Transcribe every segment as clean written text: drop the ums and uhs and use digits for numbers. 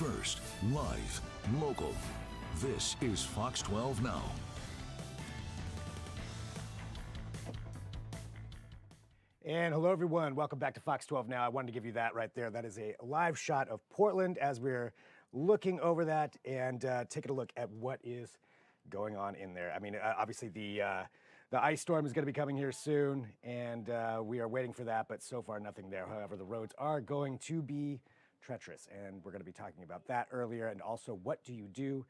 first, live, local. This is Fox 12 Now. And hello, everyone. Welcome back to Fox 12 Now. I wanted to give you that right there. That is a live shot of Portland as we're looking over that and taking a look at what is going on in there. I mean, obviously the ice storm is going to be coming here soon, and we are waiting for that, but so far nothing there. However, the roads are going to be treacherous, and we're going to be talking about that earlier, and also what do you do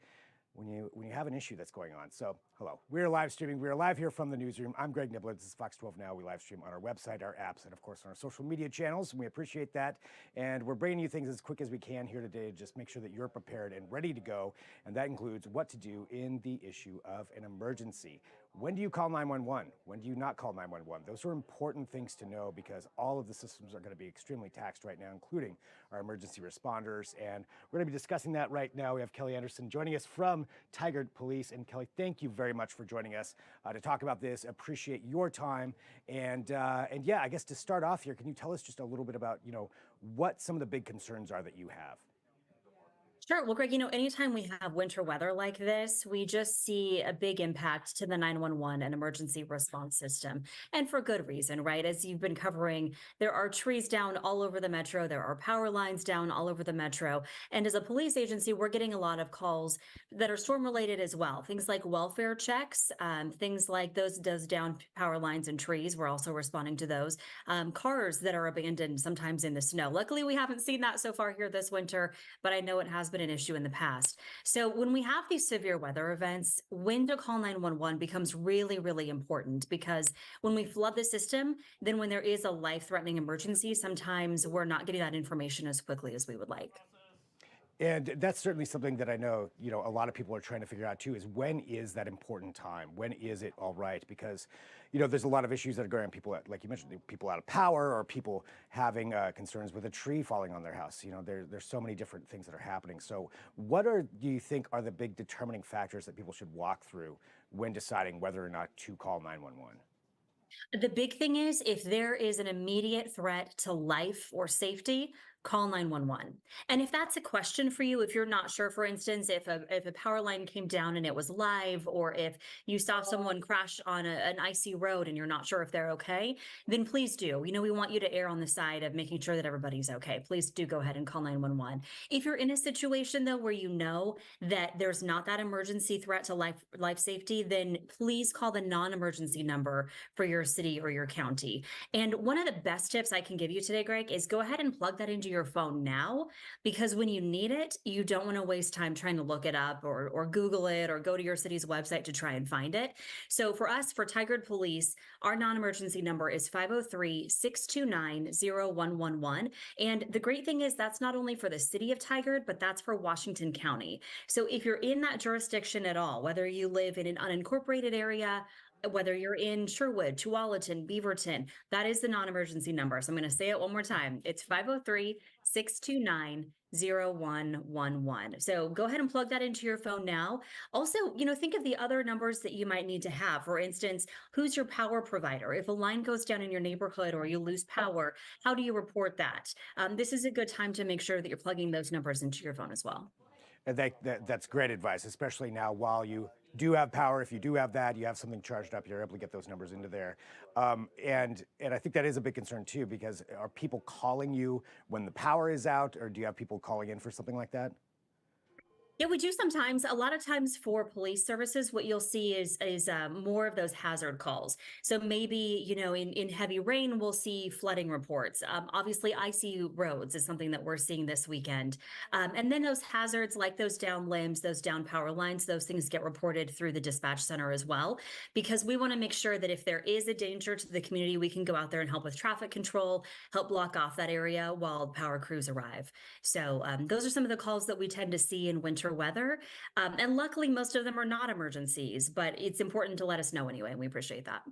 when you have an issue that's going on. So, hello. We're live streaming. We're live here from the newsroom. I'm Greg Nibbler. This is Fox 12 Now. We live stream on our website, our apps, and of course on our social media channels, and we appreciate that. And we're bringing you things as quick as we can here today to just make sure that you're prepared and ready to go, and that includes what to do in the issue of an emergency. When do you call 911? When do you not call 911? Those are important things to know because all of the systems are going to be extremely taxed right now, including our emergency responders. And we're going to be discussing that right now. We have Kelly Anderson joining us from Tigard Police. And Kelly, thank you very much for joining us to talk about this. Appreciate your time. And yeah, I guess to start off here, can you tell us just a little bit about, what some of the big concerns are that you have? Sure. Well, Greg, anytime we have winter weather like this, we just see a big impact to the 911 and emergency response system. And for good reason, right? As you've been covering, there are trees down all over the metro. There are power lines down all over the metro. And as a police agency, we're getting a lot of calls that are storm related as well. Things like welfare checks, things like those down power lines and trees. We're also responding to those. Cars that are abandoned sometimes in the snow. Luckily, we haven't seen that so far here this winter, but I know it has been an issue in the past. So when we have these severe weather events, when to call 911 becomes really, really important because when we flood the system, then when there is a life-threatening emergency, sometimes we're not getting that information as quickly as we would like. And that's certainly something that I know, a lot of people are trying to figure out too, is when is that important time? When is it all right? Because, there's a lot of issues that are going on. People, like you mentioned, people out of power or people having concerns with a tree falling on their house. There's so many different things that are happening. So do you think are the big determining factors that people should walk through when deciding whether or not to call 911? The big thing is if there is an immediate threat to life or safety, call 911. And if that's a question for you, if you're not sure, for instance, if a power line came down and it was live, or if you saw someone crash on an icy road and you're not sure if they're okay, then please do. We want you to err on the side of making sure that everybody's okay. Please do go ahead and call 911. If you're in a situation though where you know that there's not that emergency threat to life safety, then please call the non-emergency number for your city or your county. And one of the best tips I can give you today, Greg, is go ahead and plug that into your phone now, because when you need it, you don't want to waste time trying to look it up or Google it or go to your city's website to try and find it. So for us, for Tigard Police, our non-emergency number is 503-629-0111. And the great thing is that's not only for the city of Tigard, but that's for Washington County. So if you're in that jurisdiction at all, whether you live in an unincorporated area, whether you're in Sherwood, Tualatin, Beaverton, that is the non-emergency number. So I'm going to say it one more time. It's 503-629-0111. So go ahead and plug that into your phone now. Also, think of the other numbers that you might need to have. For instance, who's your power provider? If a line goes down in your neighborhood or you lose power, how do you report that? This is a good time to make sure that you're plugging those numbers into your phone as well. And that's great advice, especially now while you do have power. If you do have that, you have something charged up, you're able to get those numbers into there. And I think that is a big concern too, because are people calling you when the power is out, or do you have people calling in for something like that? Yeah, we do sometimes. A lot of times for police services, what you'll see is more of those hazard calls. So maybe, in heavy rain, we'll see flooding reports. Obviously, icy roads is something that we're seeing this weekend. And then those hazards like those down limbs, those down power lines, those things get reported through the dispatch center as well, because we want to make sure that if there is a danger to the community, we can go out there and help with traffic control, help block off that area while power crews arrive. So those are some of the calls that we tend to see in winter weather. And luckily, most of them are not emergencies, but it's important to let us know anyway, and we appreciate that.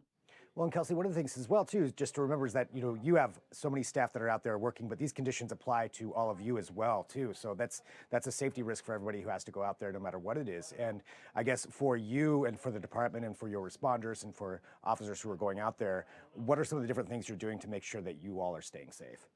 Well, and Kelsey, one of the things as well, too, is just to remember is that, you have so many staff that are out there working, but these conditions apply to all of you as well, too. So that's a safety risk for everybody who has to go out there no matter what it is. And I guess for you and for the department and for your responders and for officers who are going out there, what are some of the different things you're doing to make sure that you all are staying safe?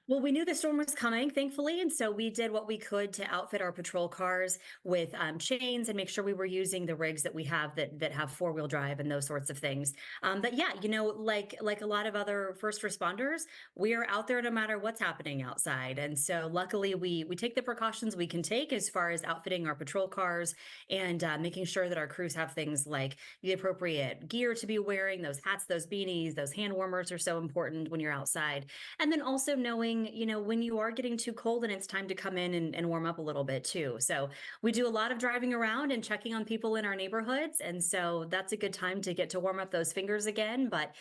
Well, we knew the storm was coming, thankfully, and so we did what we could to outfit our patrol cars with chains and make sure we were using the rigs that we have that have four-wheel drive and those sorts of things. But yeah, like a lot of other first responders, we are out there no matter what's happening outside, and so luckily we take the precautions we can take as far as outfitting our patrol cars and making sure that our crews have things like the appropriate gear to be wearing, those hats, those beanies, those hand warmers are so important when you're outside. And then also knowing, when you are getting too cold and it's time to come in and warm up a little bit too. So we do a lot of driving around and checking on people in our neighborhoods. And so that's a good time to get to warm up those fingers again. But,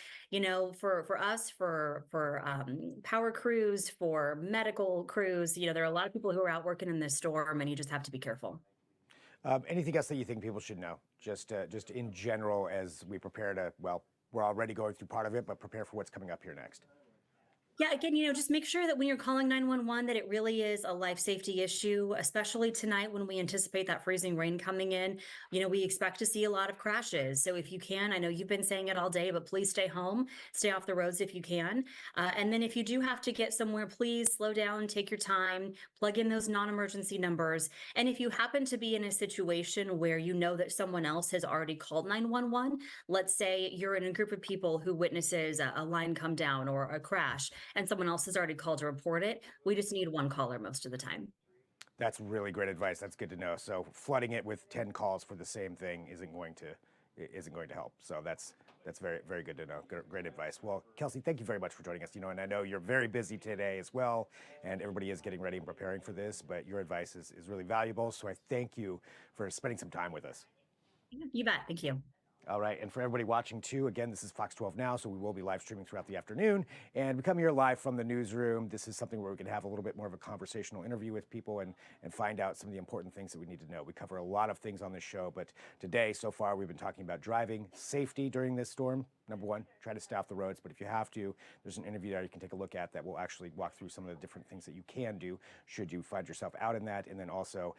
for us, for power crews, for medical crews, there are a lot of people who are out working in this storm and you just have to be careful. Anything else that you think people should know, just in general, as we prepare to, well, we're already going through part of it, but prepare for what's coming up here next? Yeah, again, just make sure that when you're calling 911 that it really is a life safety issue, especially tonight when we anticipate that freezing rain coming in. We expect to see a lot of crashes. So if you can, I know you've been saying it all day, but please stay home, stay off the roads if you can. And then if you do have to get somewhere, please slow down, take your time, plug in those non-emergency numbers. And if you happen to be in a situation where you know that someone else has already called 911, let's say you're in a group of people who witnesses a line come down or a crash, and someone else has already called to report it. We just need one caller most of the time. That's really great advice. That's good to know. So flooding it with 10 calls for the same thing isn't going to help. So that's very, very good to know. Great advice. Well, Kelsey, thank you very much for joining us. And I know you're very busy today as well, and everybody is getting ready and preparing for this, but your advice is really valuable. So I thank you for spending some time with us. You bet. Thank you. All right, and for everybody watching too, again, this is Fox 12 Now, so we will be live streaming throughout the afternoon. And we come here live from the newsroom. This is something where we can have a little bit more of a conversational interview with people and find out some of the important things that we need to know. We cover a lot of things on this show, but today, so far, we've been talking about driving safety during this storm. Number one, try to stay off the roads, but if you have to, there's an interview there you can take a look at that will actually walk through some of the different things that you can do should you find yourself out in that. And then also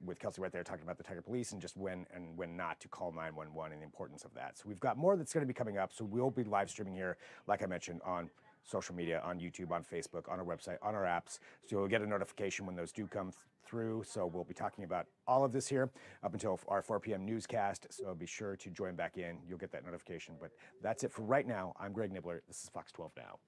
with Kelsey right there talking about the Tiger Police and just when and when not to call 911 and the importance of that. So we've got more that's going to be coming up. So we'll be live streaming here, like I mentioned, on social media, on YouTube, on Facebook, on our website, on our apps. So you'll get a notification when those do come through. So we'll be talking about all of this here up until our 4 p.m. newscast. So be sure to join back in. You'll get that notification. But that's it for right now. I'm Greg Nibbler. This is Fox 12 Now.